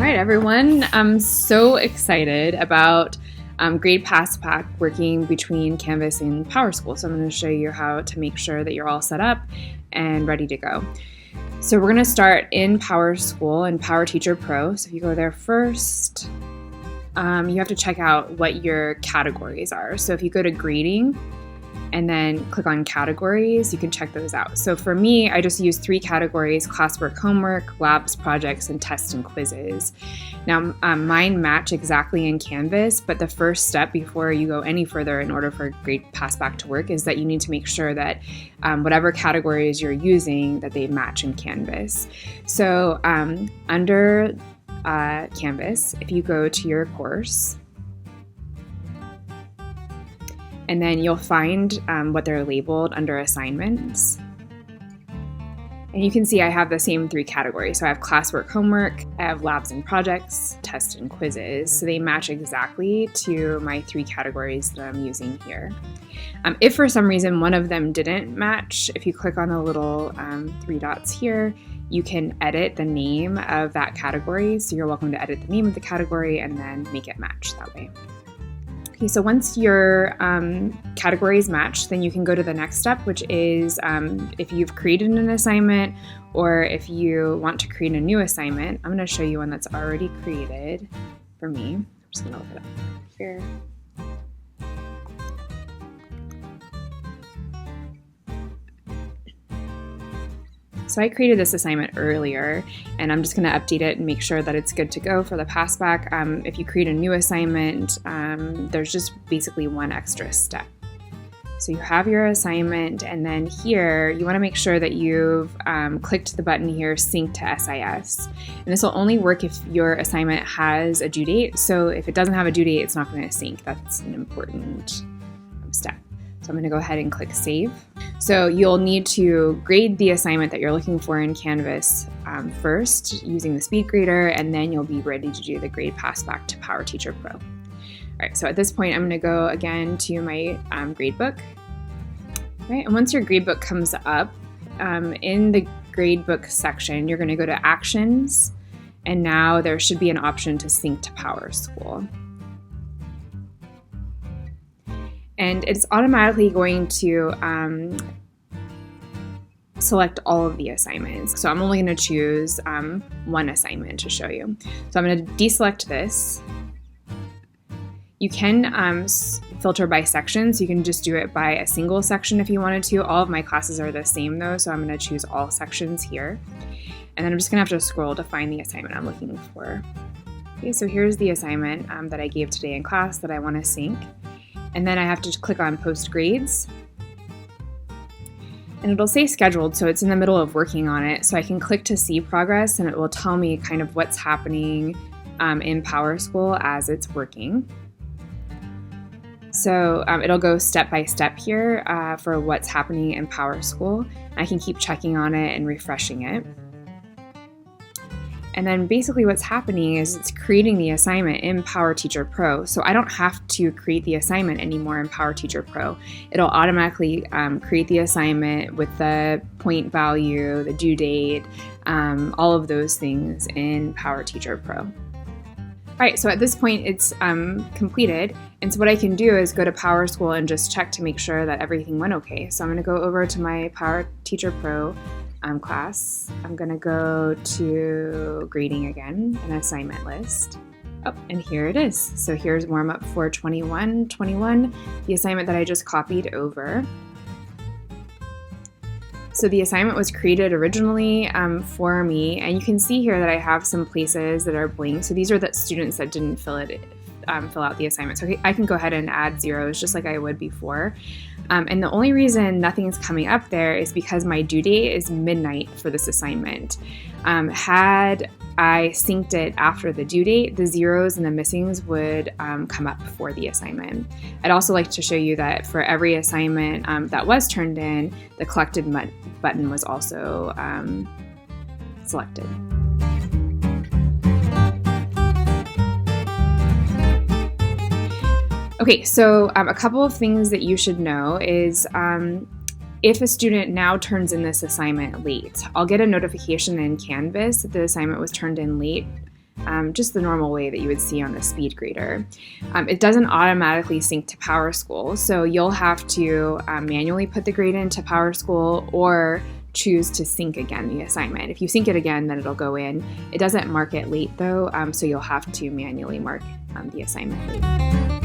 right, everyone. I'm so excited about Grade Passback working between Canvas and PowerSchool. So I'm going to show you how to make sure that you're all set up and ready to go. So we're going to start in PowerSchool and PowerTeacher Pro. So if you go there first, you have to check out what your categories are. So if you go to grading and then click on categories, you can check those out. So for me, I just use 3 categories: classwork, homework, labs, projects, and tests and quizzes. Now, mine match exactly in Canvas, but the first step before you go any further in order for Grade Passback to work is that you need to make sure that whatever categories you're using, that they match in Canvas. So under Canvas, if you go to your course, and then you'll find what they're labeled under assignments. And you can see I have the same 3 categories. So I have classwork, homework, I have labs and projects, tests and quizzes. So they match exactly to my 3 categories that I'm using here. If for some reason one of them didn't match, if you click on the little 3 dots here, you can edit the name of that category. So you're welcome to edit the name of the category and then make it match that way. Okay, so once your categories match, then you can go to the next step, which is if you've created an assignment or if you want to create a new assignment. I'm going to show you one that's already created for me. I'm just going to look it up here. So I created this assignment earlier, and I'm just going to update it and make sure that it's good to go for the passback. If you create a new assignment, there's just basically one extra step. So you have your assignment, and then here you want to make sure that you've clicked the button here, Sync to SIS. And this will only work if your assignment has a due date. So if it doesn't have a due date, it's not going to sync. That's an important step. So I'm going to go ahead and click Save. So you'll need to grade the assignment that you're looking for in Canvas first using the speed grader, and then you'll be ready to do the Grade Passback to PowerTeacher Pro. All right, so at this point, I'm going to go again to my gradebook. Right, and once your gradebook comes up, in the gradebook section, you're going to go to Actions, and now there should be an option to sync to PowerSchool. And it's automatically going to select all of the assignments. So I'm only going to choose one assignment to show you. So I'm going to deselect this. You can filter by section, so you can just do it by a single section if you wanted to. All of my classes are the same though, so I'm going to choose all sections here. And then I'm just going to have to scroll to find the assignment I'm looking for. Okay, so here's the assignment that I gave today in class that I want to sync. And then I have to click on Post Grades. And it'll say scheduled, so it's in the middle of working on it. So I can click to see progress, and it will tell me kind of what's happening in PowerSchool as it's working. So it'll go step by step here for what's happening in PowerSchool. I can keep checking on it and refreshing it. And then basically what's happening is it's creating the assignment in PowerTeacher Pro. So I don't have to create the assignment anymore in PowerTeacher Pro. It'll automatically create the assignment with the point value, the due date, all of those things in PowerTeacher Pro. All right, so at this point it's completed. And so what I can do is go to PowerSchool and just check to make sure that everything went okay. So I'm going to go over to my PowerTeacher Pro class. I'm going to go to grading again, an assignment list. Oh, and here it is. So here's warm up for 21, the assignment that I just copied over. So the assignment was created originally for me, and you can see here that I have some places that are blank. So these are the students that didn't fill out the assignment. So I can go ahead and add zeros just like I would before. And the only reason nothing's coming up there is because my due date is midnight for this assignment. Had I synced it after the due date, the zeros and the missings would come up for the assignment. I'd also like to show you that for every assignment that was turned in, the collected button was also selected. Okay, so a couple of things that you should know is if a student now turns in this assignment late, I'll get a notification in Canvas that the assignment was turned in late just the normal way that you would see on the speed grader. It doesn't automatically sync to PowerSchool, so you'll have to manually put the grade into PowerSchool or choose to sync again the assignment. If you sync it again, then it'll go in. It doesn't mark it late though, so you'll have to manually mark the assignment late.